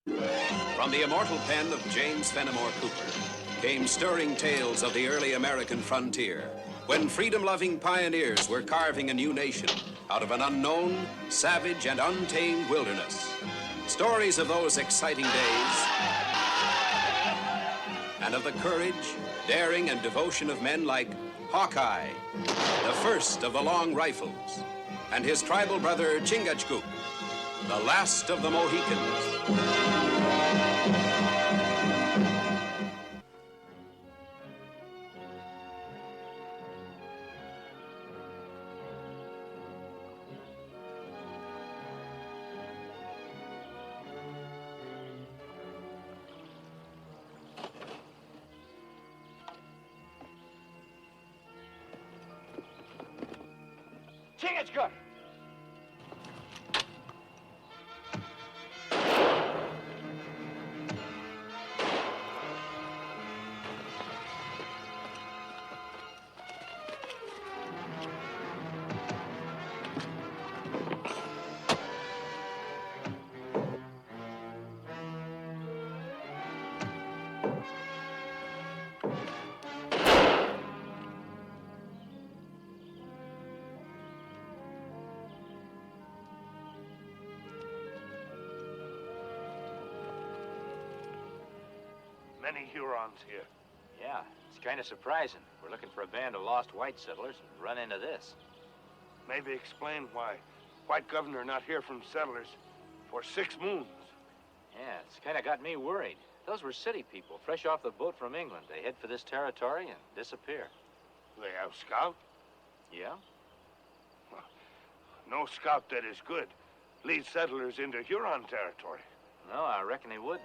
From the immortal pen of James Fenimore Cooper came stirring tales of the early American frontier, when freedom-loving pioneers were carving a new nation out of an unknown, savage, and untamed wilderness. Stories of those exciting days and of the courage, daring, and devotion of men like Hawkeye, the first of the long rifles, and his tribal brother Chingachgook, the last of the Mohicans. Chingachgook! Many Hurons here. Yeah, it's kind of surprising. We're looking for a band of lost white settlers and run into this. Maybe explain why white governor not here from settlers for 6 moons. Yeah, it's kind of got me worried. Those were city people, fresh off the boat from England. They head for this territory and disappear. They have scout? Yeah? Well, no scout that is good leads settlers into Huron territory. No, I reckon they wouldn't.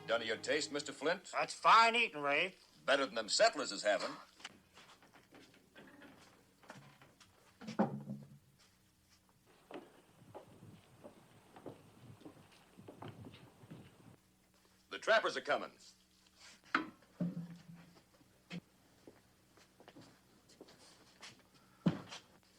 Done to your taste, Mr. Flint? That's fine eating, Rafe. Better than them settlers is having. The trappers are coming.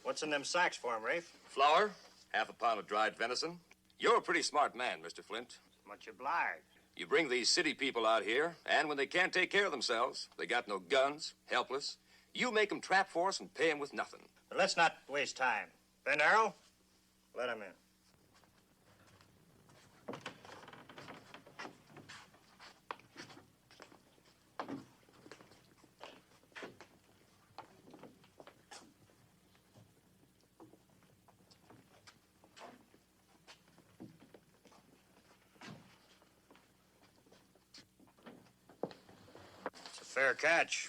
What's in them sacks for him, Rafe? Flour, half a pound of dried venison. You're a pretty smart man, Mr. Flint. Much obliged. You bring these city people out here, and when they can't take care of themselves, they got no guns, helpless, you make them trap for us and pay them with nothing. But let's not waste time. Ben Arrow, let him in. Fair catch.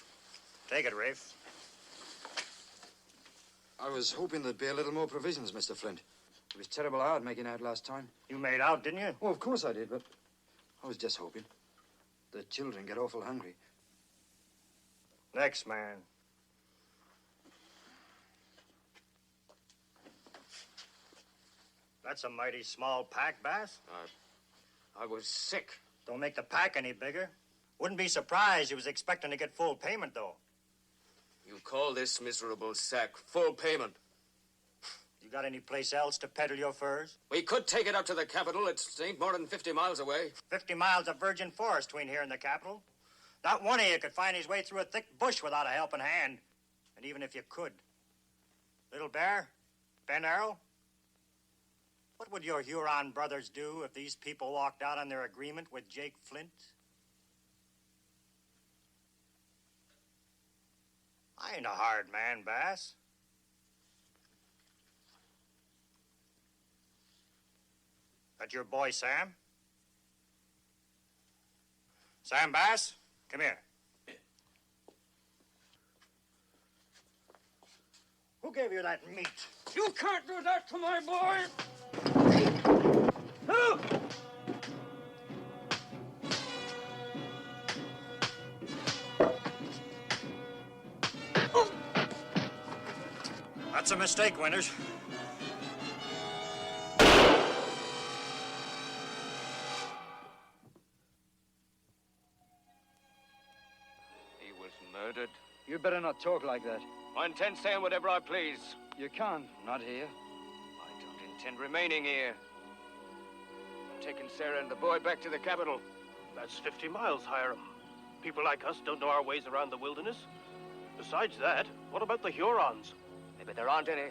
Take it, Rafe. I was hoping there'd be a little more provisions, Mr. Flint. It was terrible hard making out last time. You made out, didn't you? Oh, of course I did, but I was just hoping. The children get awful hungry. Next man. That's a mighty small pack, Bass. I was sick. Don't make the pack any bigger. Wouldn't be surprised he was expecting to get full payment, though. You call this miserable sack full payment? You got any place else to peddle your furs? We could take it up to the capital. It ain't more than 50 miles away. 50 miles of virgin forest between here and the capital. Not one of you could find his way through a thick bush without a helping hand. And even if you could. Little Bear, Ben Arrow, what would your Huron brothers do if these people walked out on their agreement with Jake Flint? I ain't a hard man, Bass. That your boy, Sam? Sam Bass, come here. Who gave you that meat? You can't do that to my boy! Who? That's a mistake, Winters. Murdered? You better not talk like that. I intend saying whatever I please. You can't. Not here. I don't intend remaining here. I'm taking Sarah and the boy back to the capital. That's 50 miles, Hiram. People like us don't know our ways around the wilderness. Besides that, what about the Hurons? Maybe there aren't any.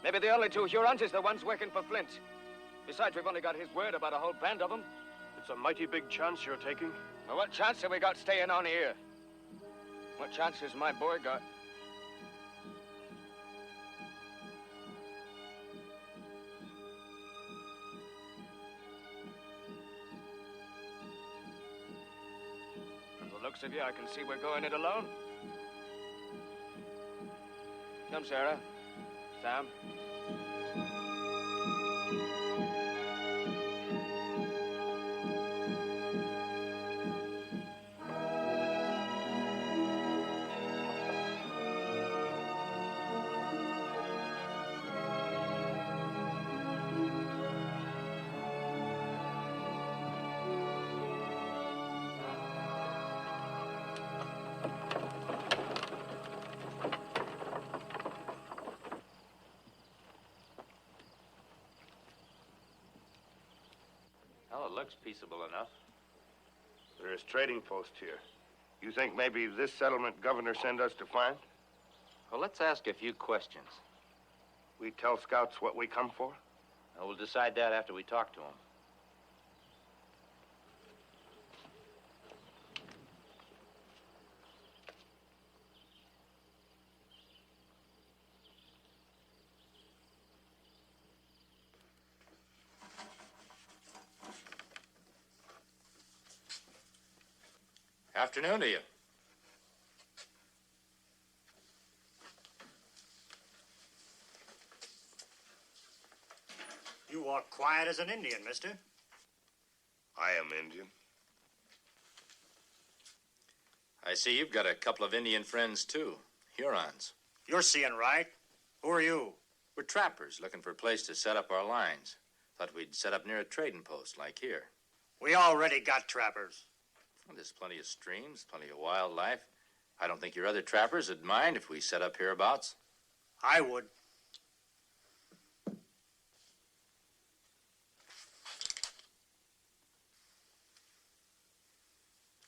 Maybe the only two Hurons is the ones working for Flint. Besides, we've only got his word about a whole band of them. It's a mighty big chance you're taking. Now, what chance have we got staying on here? What chance has my boy got? From the looks of you, I can see we're going it alone. Come, Sarah. Sam. Well, it looks peaceable enough. There's trading post here. You think maybe this settlement governor sent us to find? Well, let's ask a few questions. We tell scouts what we come for? And we'll decide that after we talk to them. Afternoon to you. You walk quiet as an Indian, mister. I am Indian. I see you've got a couple of Indian friends, too. Hurons. You're seeing right. Who are you? We're trappers looking for a place to set up our lines. Thought we'd set up near a trading post like here. We already got trappers. Well, there's plenty of streams, plenty of wildlife. I don't think your other trappers would mind if we set up hereabouts. I would.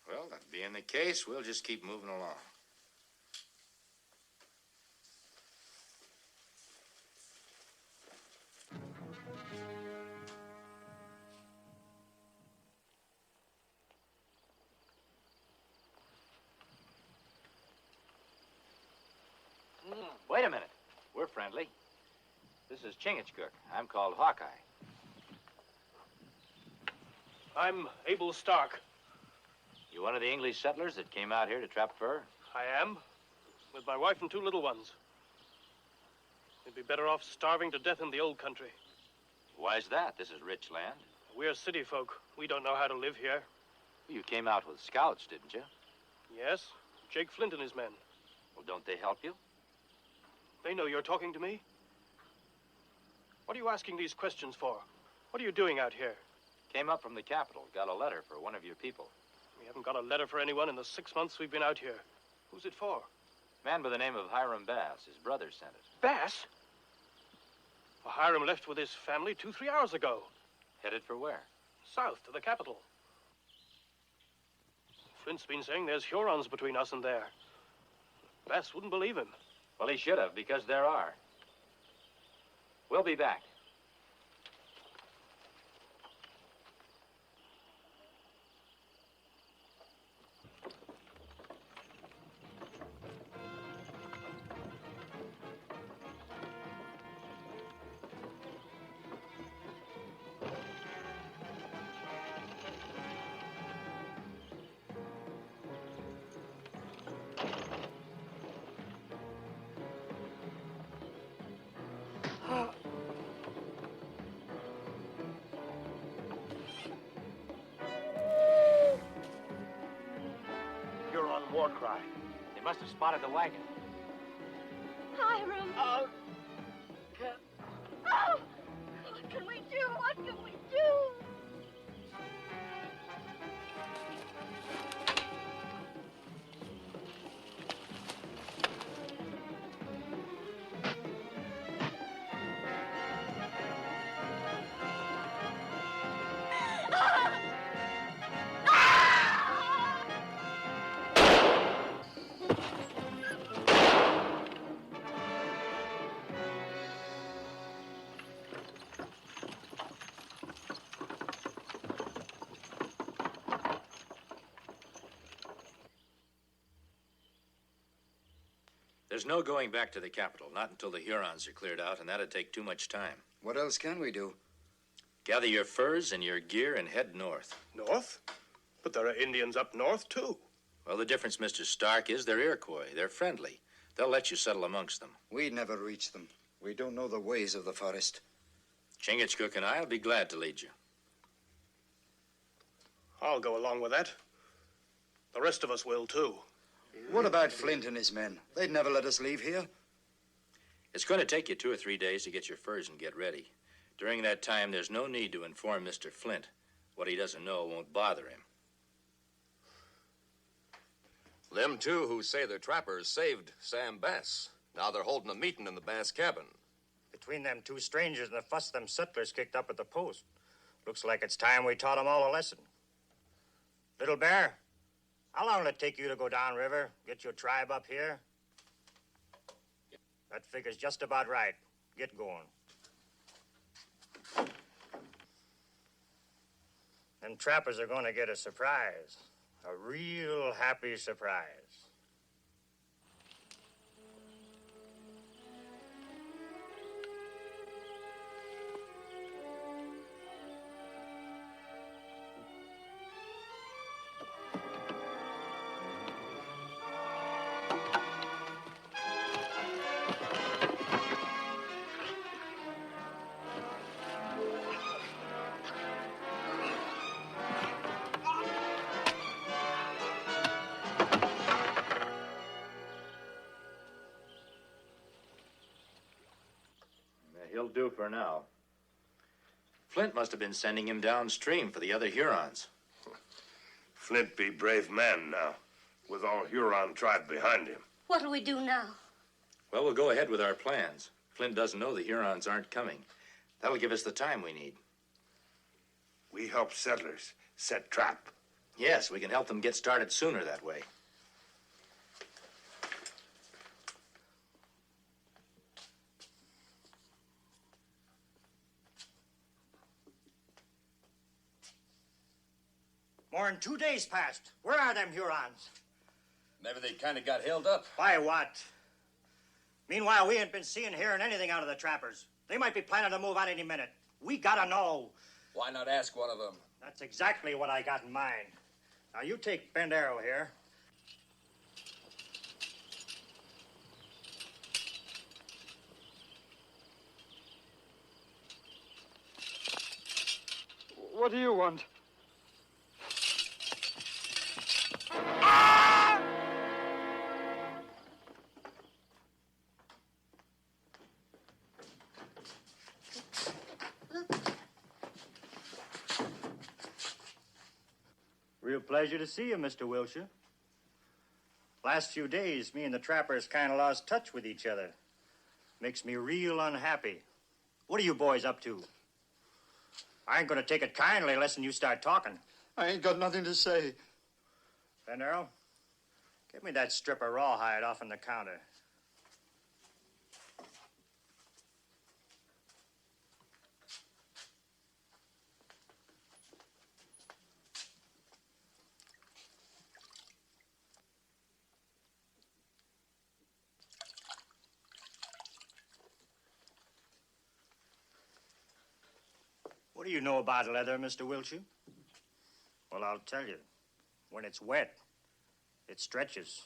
Well, that being the case, we'll just keep moving along. Wait a minute. We're friendly. This is Chingachgook. I'm called Hawkeye. I'm Abel Stark. You one of the English settlers that came out here to trap fur? I am, with my wife and two little ones. We'd be better off starving to death in the old country. Why's that? This is rich land. We're city folk. We don't know how to live here. You came out with scouts, didn't you? Yes, Jake Flint and his men. Well, don't they help you? They know you're talking to me. What are you asking these questions for? What are you doing out here? Came up from the capital. Got a letter for one of your people. We haven't got a letter for anyone in the 6 months we've been out here. Who's it for? Man by the name of Hiram Bass. His brother sent it. Bass? Well, Hiram left with his family 2-3 hours ago. Headed for where? South to the capital. Flint's been saying there's Hurons between us and there. Bass wouldn't believe him. Well, he should have, because there are. We'll be back. Huron war cry. They must have spotted the wagon. Hiram. Oh, Oh! What can we do? What can we do? There's no going back to the capital, not until the Hurons are cleared out, and that'd take too much time. What else can we do? Gather your furs and your gear and head north. North? But there are Indians up north, too. Well, the difference, Mr. Stark, is they're Iroquois. They're friendly. They'll let you settle amongst them. We'd never reach them. We don't know the ways of the forest. Chingachgook and I'll be glad to lead you. I'll go along with that. The rest of us will, too. What about Flint and his men? They'd never let us leave here. It's going to take you 2 or 3 days to get your furs and get ready. During that time, there's no need to inform Mr. Flint. What he doesn't know won't bother him. Them two who say they're trappers saved Sam Bass. Now they're holding a meeting in the Bass cabin. Between them two strangers and the fuss them settlers kicked up at the post, looks like it's time we taught them all a lesson. Little Bear, how long will it take you to go downriver, get your tribe up here? That figure's just about right. Get going. Them trappers are going to get a surprise. A real happy surprise. He'll do for now. Flint must have been sending him downstream for the other Hurons. Flint be brave man now, with all Huron tribe behind him. What'll we do now? Well, we'll go ahead with our plans. Flint doesn't know the Hurons aren't coming. That'll give us the time we need. We help settlers set trap. Yes, we can help them get started sooner that way. More'n 2 days passed. Where are them Hurons? Maybe they kind of got held up. By what? Meanwhile, we ain't been seeing, hearing anything out of the trappers. They might be planning to move out any minute. We gotta know. Why not ask one of them? That's exactly what I got in mind. Now, you take Bend Arrow here. What do you want? Real pleasure to see you, Mr. Wilshire. Last few days, me and the trappers kind of lost touch with each other. Makes me real unhappy. What are you boys up to? I ain't gonna take it kindly unless you start talking. I ain't got nothing to say. Bend Arrow, get me that strip of rawhide off on the counter. What do you know about leather, Mr. Wilshire? Well, I'll tell you. When it's wet, it stretches.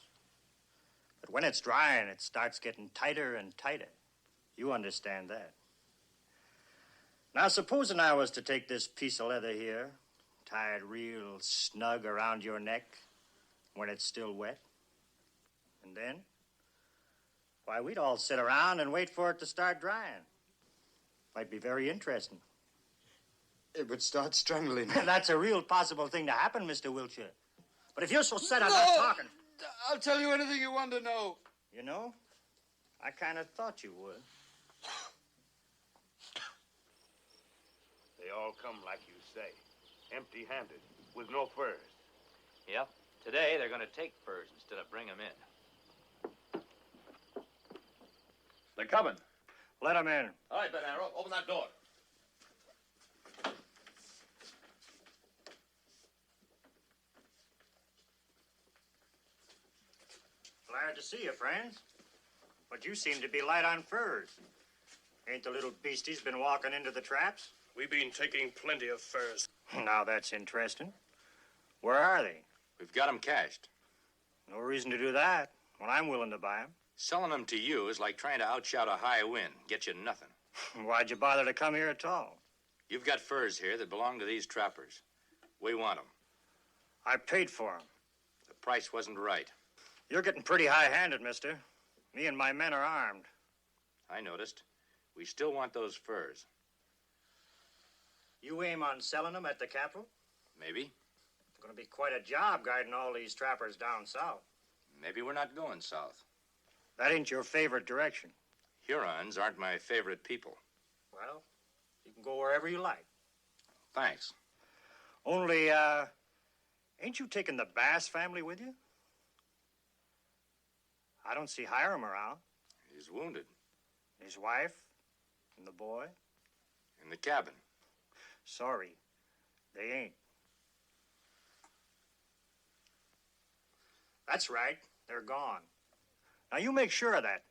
But when it's drying, it starts getting tighter and tighter. You understand that. Now, supposing I was to take this piece of leather here, tie it real snug around your neck when it's still wet, and then, why, we'd all sit around and wait for it to start drying. Might be very interesting. It would start strangling. That's a real possible thing to happen, Mr. Wilshire. But if you're so set on not talking... I'll tell you anything you want to know. You know, I kind of thought you would. They all come like you say, empty-handed, with no furs. Yep. Today, they're going to take furs instead of bring them in. They're coming. Let them in. All right, Ben Arrow, open that door. Glad to see you, friends. But you seem to be light on furs. Ain't the little beasties been walking into the traps? We've been taking plenty of furs. Now that's interesting. Where are they? We've got them cashed. No reason to do that when I'm willing to buy them. Selling them to you is like trying to outshout a high wind. Get you nothing. Why'd you bother to come here at all? You've got furs here that belong to these trappers. We want them. I paid for them. The price wasn't right. You're getting pretty high-handed, mister. Me and my men are armed. I noticed. We still want those furs. You aim on selling them at the Capitol? Maybe. It's going to be quite a job guiding all these trappers down south. Maybe we're not going south. That ain't your favorite direction. Hurons aren't my favorite people. Well, you can go wherever you like. Thanks. Only, ain't you taking the Bass family with you? I don't see Hiram around. He's wounded. His wife and the boy? In the cabin. Sorry, they ain't. That's right, they're gone. Now you make sure of that.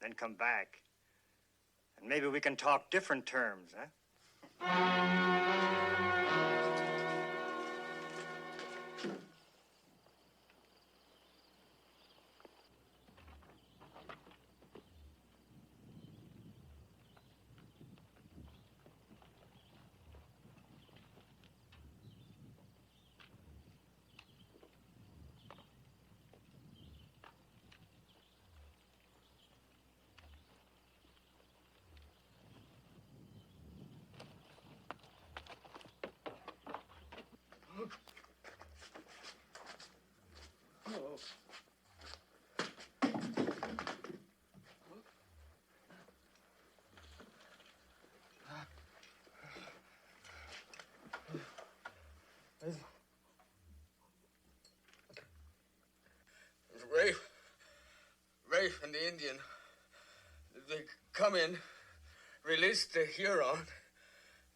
Then come back. And maybe we can talk different terms, huh? Rafe and the Indian, they come in, released the Huron.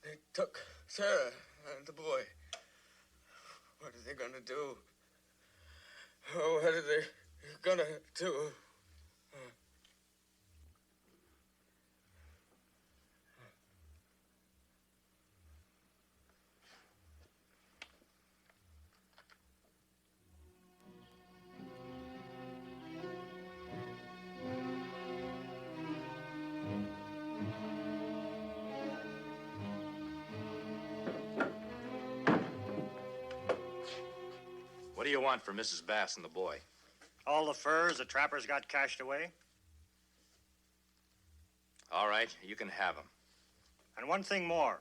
They took Sarah and the boy. What are they gonna do? Oh, what are they gonna do? What do you want for Mrs. Bass and the boy? All the furs the trappers got cached away. All right, you can have them. And one thing more.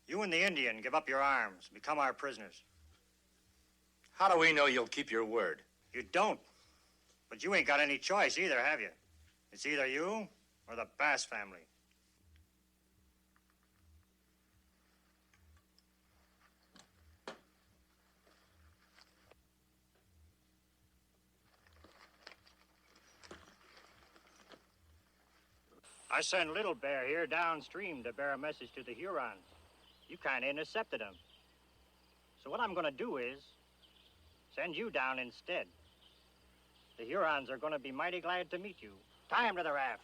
You and the Indian give up your arms, become our prisoners. How do we know you'll keep your word? You don't. But you ain't got any choice either, have you? It's either you or the Bass family. I sent Little Bear here downstream to bear a message to the Hurons. You kind of intercepted him. So what I'm going to do is send you down instead. The Hurons are going to be mighty glad to meet you. Tie him to the raft.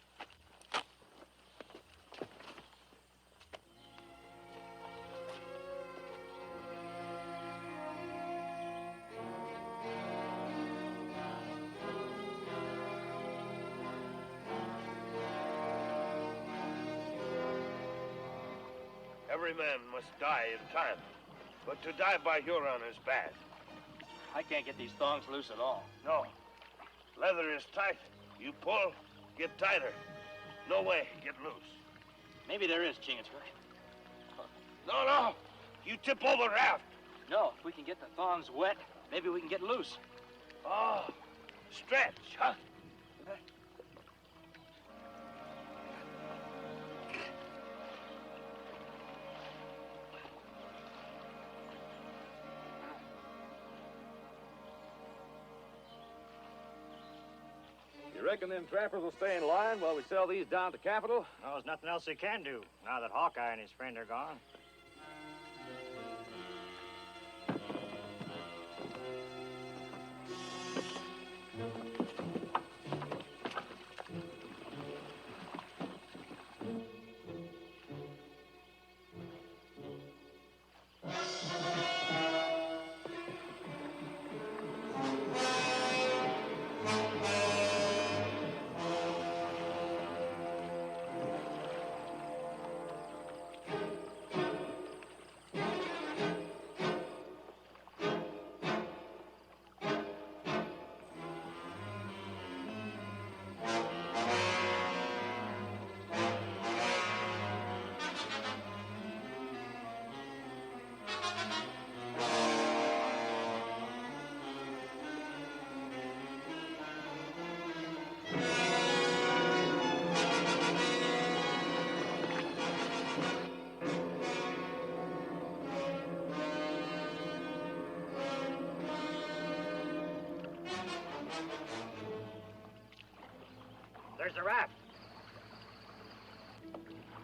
Every man must die in time. But to die by Huron is bad. I can't get these thongs loose at all. No. Leather is tight. You pull, get tighter. No way, get loose. Maybe there is, Chingachgook. No. You tip over raft. No, if we can get the thongs wet, maybe we can get loose. Oh, stretch, huh? You reckon them trappers will stay in line while we sell these down to Capitol? Well, there's nothing else they can do now that Hawkeye and his friend are gone. There's the raft.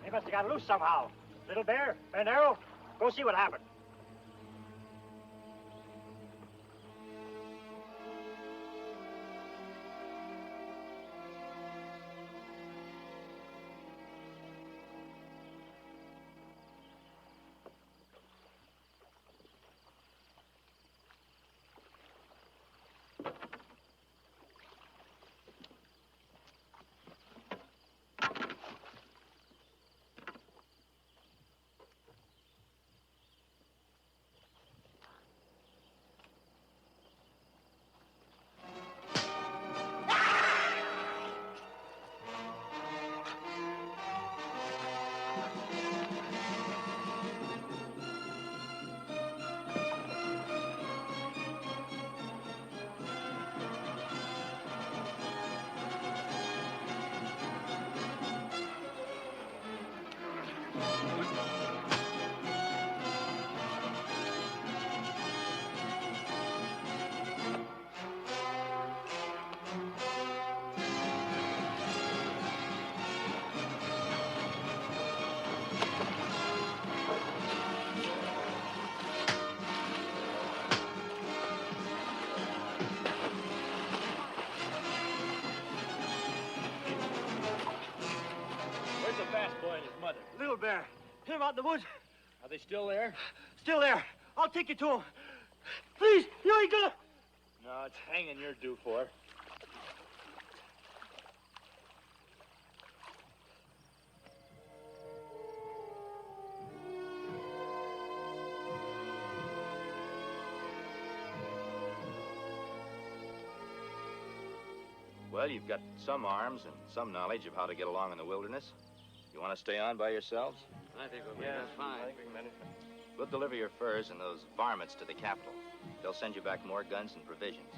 They must have got loose somehow. Little Bear, Ben Arrow, go see what happened. Little Bear, him out in the woods. Are they still there? Still there. I'll take you to him. Please, you ain't gonna... No, it's hanging you're due for. Well, you've got some arms and some knowledge of how to get along in the wilderness. You want to stay on by yourselves? I think we'll manage fine. I think we can manage it. We'll deliver your furs and those varmints to the capital. They'll send you back more guns and provisions.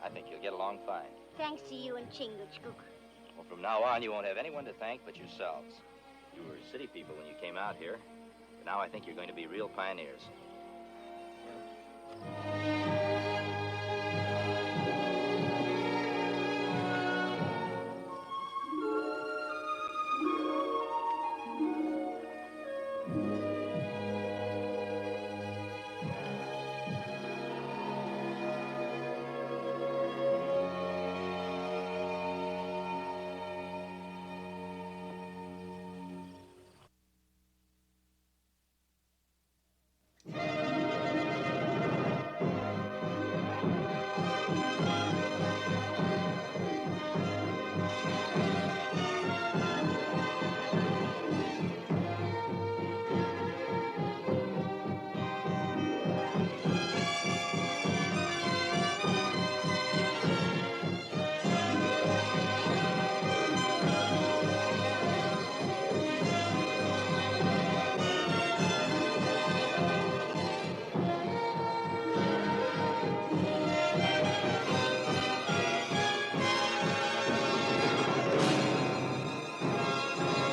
I think you'll get along fine. Thanks to you and Chingachgook. Well, from now on, you won't have anyone to thank but yourselves. You were city people when you came out here, but now I think you're going to be real pioneers.